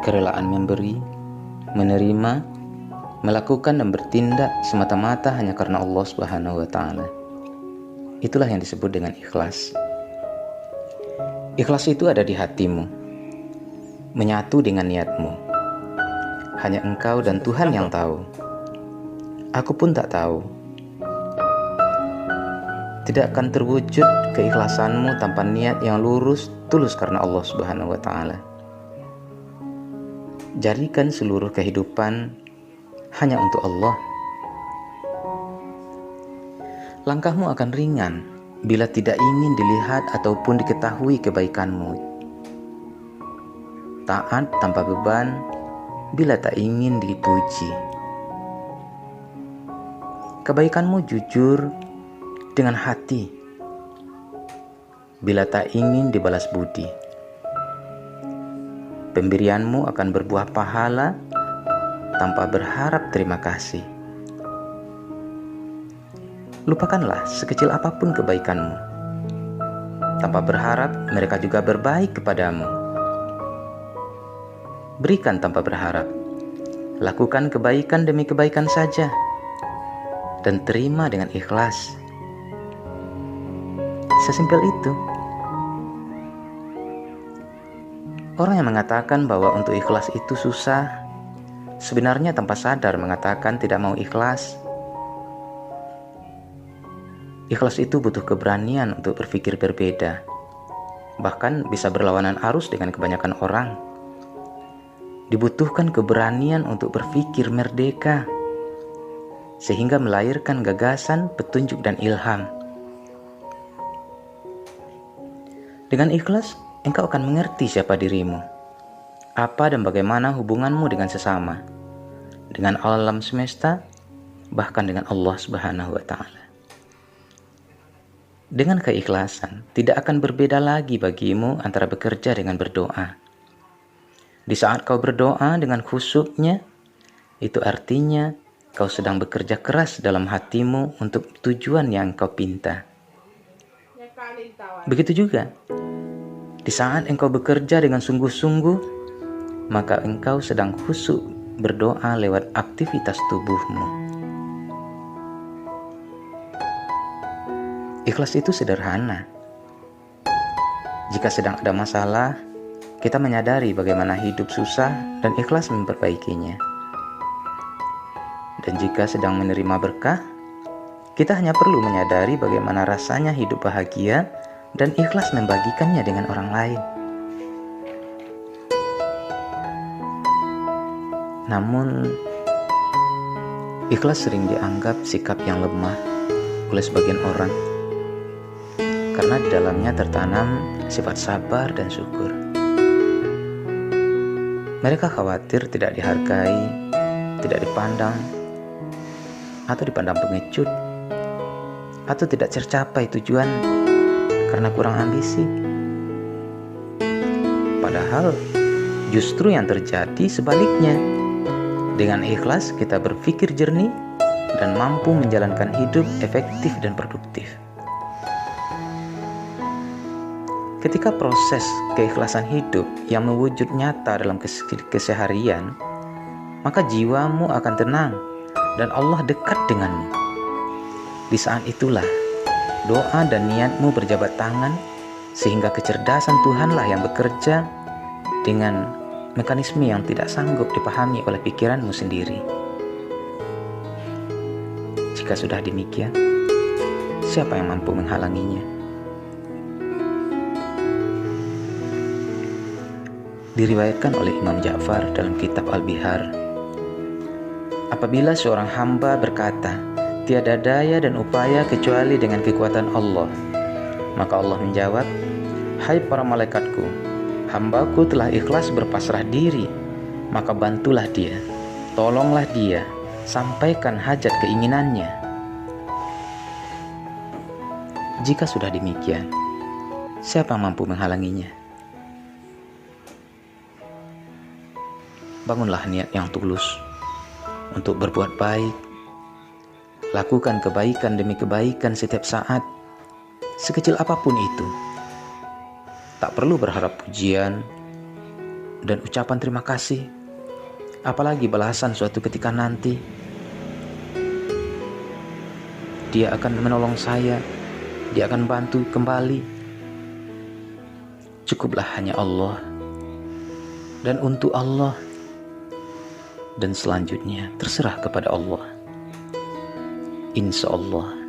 kerelaan memberi, menerima, melakukan dan bertindak semata-mata hanya karena Allah Subhanahu wa Ta'ala. Itulah yang disebut dengan ikhlas. Ikhlas itu ada di hatimu, menyatu dengan niatmu. Hanya engkau dan Tuhan yang tahu. Aku pun tak tahu. Tidak akan terwujud keikhlasanmu tanpa niat yang lurus, tulus karena Allah Subhanahu wa Ta'ala. Jadikan seluruh kehidupan hanya untuk Allah. Langkahmu akan ringan bila tidak ingin dilihat ataupun diketahui kebaikanmu. Taat tanpa beban bila tak ingin dipuji. Kebaikanmu jujur dengan hati bila tak ingin dibalas budi. Pemberianmu akan berbuah pahala tanpa berharap terima kasih. Lupakanlah sekecil apapun kebaikanmu, tanpa berharap mereka juga berbaik kepadamu. Berikan tanpa berharap. Lakukan kebaikan demi kebaikan saja, dan terima dengan ikhlas. Sesimpel itu. Orang yang mengatakan bahwa untuk ikhlas itu susah, sebenarnya tanpa sadar mengatakan tidak mau ikhlas. Ikhlas itu butuh keberanian untuk berpikir berbeda, bahkan bisa berlawanan arus dengan kebanyakan orang. Dibutuhkan keberanian untuk berpikir merdeka, sehingga melahirkan gagasan, petunjuk, dan ilham. Dengan ikhlas, engkau akan mengerti siapa dirimu, apa dan bagaimana hubunganmu dengan sesama, dengan alam semesta, bahkan dengan Allah Subhanahu wa Ta'ala. Dengan keikhlasan, tidak akan berbeda lagi bagimu antara bekerja dengan berdoa. Di saat kau berdoa dengan khusyuknya, itu artinya kau sedang bekerja keras dalam hatimu untuk tujuan yang kau pinta. Begitu juga, di saat engkau bekerja dengan sungguh-sungguh, maka engkau sedang khusyuk berdoa lewat aktivitas tubuhmu. Ikhlas itu sederhana. Jika sedang ada masalah, kita menyadari bagaimana hidup susah dan ikhlas memperbaikinya. Dan jika sedang menerima berkah, kita hanya perlu menyadari bagaimana rasanya hidup bahagia dan ikhlas membagikannya dengan orang lain. Namun, ikhlas sering dianggap sikap yang lemah oleh sebagian orang, karena di dalamnya tertanam sifat sabar dan syukur. Mereka khawatir tidak dihargai, tidak dipandang, atau dipandang pengecut, atau tidak tercapai tujuan karena kurang ambisi. Padahal justru yang terjadi sebaliknya. Dengan ikhlas kita berpikir jernih dan mampu menjalankan hidup efektif dan produktif. Ketika proses keikhlasan hidup yang mewujud nyata dalam keseharian, maka jiwamu akan tenang dan Allah dekat denganmu. Di saat itulah doa dan niatmu berjabat tangan, sehingga kecerdasan Tuhanlah yang bekerja dengan mekanisme yang tidak sanggup dipahami oleh pikiranmu sendiri. Jika sudah demikian, siapa yang mampu menghalanginya? Diriwayatkan oleh Imam Ja'far dalam kitab Al-Bihar, apabila seorang hamba berkata, tiada daya dan upaya kecuali dengan kekuatan Allah, maka Allah menjawab, hai para malaikatku, hambaku telah ikhlas berpasrah diri, maka bantulah dia, tolonglah dia, sampaikan hajat keinginannya. Jika sudah demikian, siapa yang mampu menghalanginya? Bangunlah niat yang tulus untuk berbuat baik. Lakukan kebaikan demi kebaikan setiap saat, sekecil apapun itu. Tak perlu berharap pujian dan ucapan terima kasih, apalagi balasan suatu ketika nanti. Dia akan menolong saya, Dia akan bantu kembali. Cukuplah hanya Allah dan untuk Allah, dan selanjutnya terserah kepada Allah. Insya Allah.